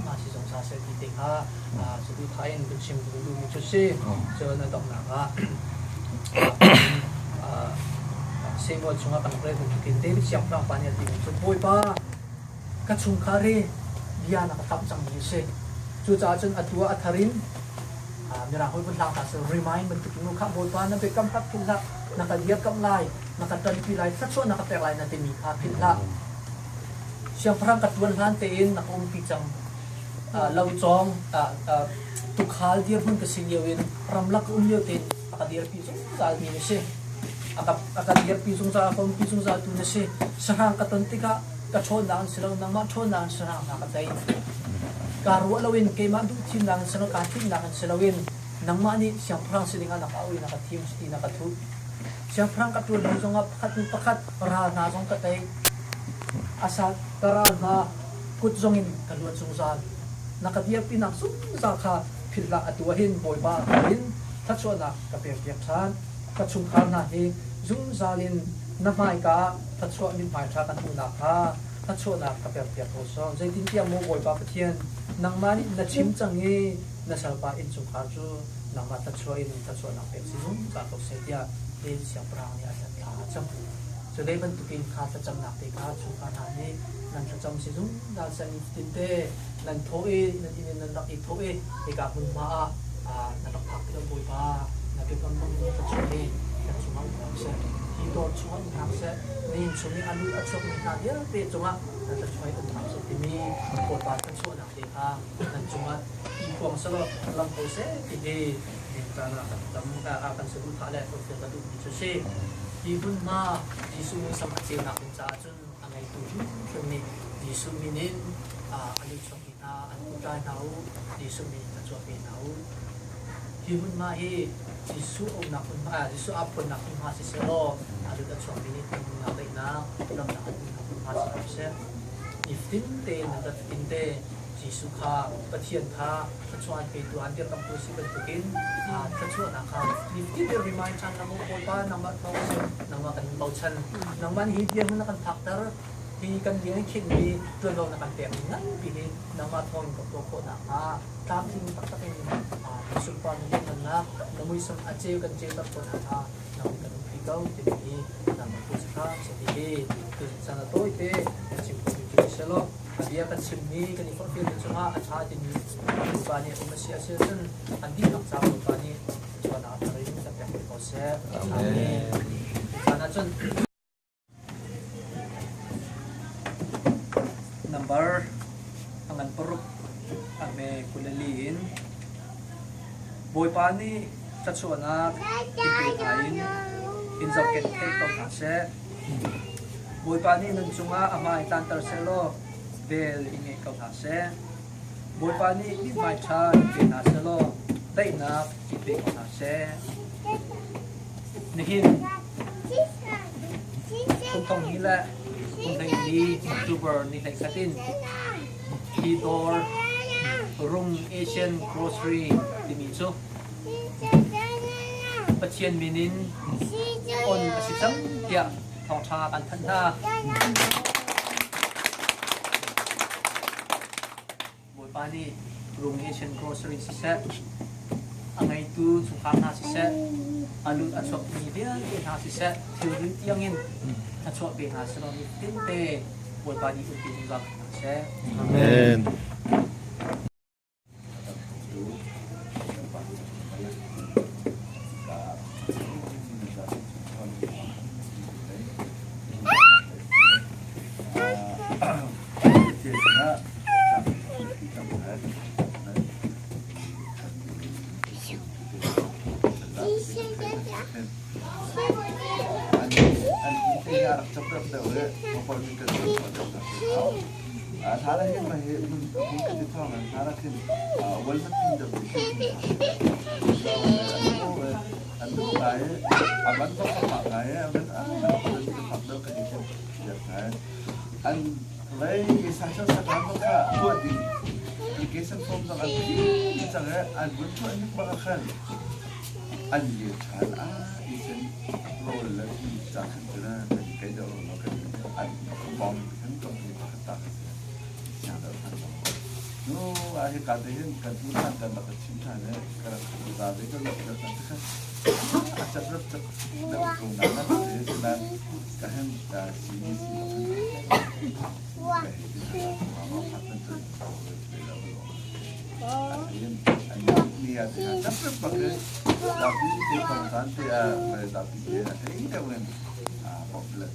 มาสิสงสารเสด็จเด็กฮะสุดท้ายเองเป็นชิมดูดูมีชุดซีเจอในดอกหนังฮะเซมวันช่วงกันเลยถูกกินเดวิดเสียงพลังปานยันดีจุดบุยป้ากระชุ่มคารีเดียนักทำจังมีเสจู่จ้าจนอัตัวอัธรินมีรางห้อยบนทางตัดเสรีไม้มันติดนุขบุยป้านั่นเป็นกำพัดพิละนักเดียบกำไลนักดันพิไลสักส่วนนักแปลไลนั่นเป็นมีคาพิละเสียงพลังกัดวันล้านเตียนนักองค์พิจังเราจองตุกขาลเดียร์พุ่งกสิเยวินรำลักเยอะเต็นอากาศเดียร์พิจงซาลมีเนเช่อากาศเดียร์พิจงซาคนพิจงซาตุเนเช่สร้างกตันติกะกระชนนางเสลนางมาชนนางสร้างนักใจการวัวเราวินเกมาดูทีมนางสนการทีมนางเสลวินนางมานี่เสียงพลังสิ่งนั้นนักเอาวินักทีมสตีนักทุเสียงพลังกัดตัวดูจงอับขัดตุประคัดรานาจงกระใจอาสาตรานากุดจงอินกันล้วนสงสารนักเดียร์พินักสุดสาขาผิดละตัวหินบอยบ้าหินทัศนะกระเปียกเปียกชานกระชุ่มคานาเฮจุงซาลินน้ำไม้กาทัศนะนิมหายชากันหูนักฮาทัศนะกระเปียกเปียกโอซองใจทิ้งเที่ยงโมบอยบ้าเทียนนางมานี่นัชิมจังเงนัชลปาอินจุงคาจูนางมาทัศนะอินทัศนะเปียกสิจุงจากตัวเสียเดินเสียงปรางนี่อาจจะขาจังจะได้บรรทุกินขาจะจำหนักเด็กขาชุมคานานี่นั่นจะจำสิจุงดาสันติเตนั่นโถเอนั่นที่นั่นรักอีกโถเอเอกาบุญมานั่นรักพักที่เราบุยบ้านั่นเป็นคนมุ่งมั่นจะช่วยกันช่วยมันเสร็จที่โดนช่วยมันทำเสร็จนี่ช่วยอันนี้อันช่วยมันทำเยอะเป็นจังหวะนั่นจะช่วยกันทำเสร็จที่มีบทบาทกันช่วยนักเด็กขานั่นจังหวะอีกความสลดลำโพเสที่ดีนี่การจำการสืบทอดและฝึกฝนกระดูกที่ช่วยที่บุญมาที่สู้สมัครเจนักเป็นจ่าจนอะไรตัวช่วงนี้ที่สู้มินินอันนี้ช่วงนี้อันนี้ได้หนาวที่สู้มินินจะช่วยเป็นหนาวที่บุญมาที่สู้องค์นักบุญมาที่สู้อับคนนักบุญมาสิเสโลอันนี้จะช่วยมินินเป็นนักเลยนะลำดับนักบุญมาสิเสอีฟินเตนนักฟินเตที่สู้ข้าปะเทียนข้าจะช่วยเป็นตัวอันเดียวกับตัวสิเป็นตัวกินจะช่วยนะครับอีฟินเตรีมายชันนำมาโคป้านำมาเขานำมากันเบาชันนำมันฮีเดียนนักกันทักเตอร์ที่กันเลี้ยงเข่งมีตัวเรานักการเตะนั้นปีนี้นำมาทอนกับตัวโคนักตามที่ตักตะเป็นสุพรรณนี่มันนักนำมือสมอาเจกันเจตักโคนักนำกันพิก้าวที่นี่นำมาพูดสักสิ่งที่คือสันโต้เตะชิมคุยเชลล์เดียกันชิมนี้กันอีกคนที่เป็นจังหวะอาชาที่มีอุปนิอุปเสียเช่นอันที่หลังจากอุปนิชวนอาตรีนี่จะเป็นโปรเซสอันนี้อันนั้นจนnumber angan peruk ame kulaliin boy pani tatsuana ipain inzaket thei tong ase boy pani nun chunga ama itan tarselo bel inge kau ase boy pani ni mai cha ke naselo daina ipe ase nihin tong ni la kung hindi YouTuber ni Thlan DAWR Room Asian Grocery Dimitso Patien Minin On Asitang Ya Thong Cha Kan Than Tha Boy Pani Room Asian Grocery Sisa Angai tu Sukam Na Sisa Alut Asok Ni Dia Na Sisa Thirin Tiangin Asok Be Na Selo Ni Tinte Boy Pani Uti Zak Sisa Amen. Thlan hin ma he mun kan di thong an Thlan hin wal mat tin da an du bai aban to ka bai aban an phak do ka di chen ya kai an lai ki sa cha sa kan ka ko di application form da an ki cha ga an bun to an ba khan an ye chan isen role la ki cha khan da kai da lo ka an bom kan ka ni ka ta ahi katihin kantunan dan nakachimta ne karang kutade ko nakachimta acap acap dah tunangan dia senang kahen sini wah niat tapi pakai tapi di konstante tapi dia ini kan popular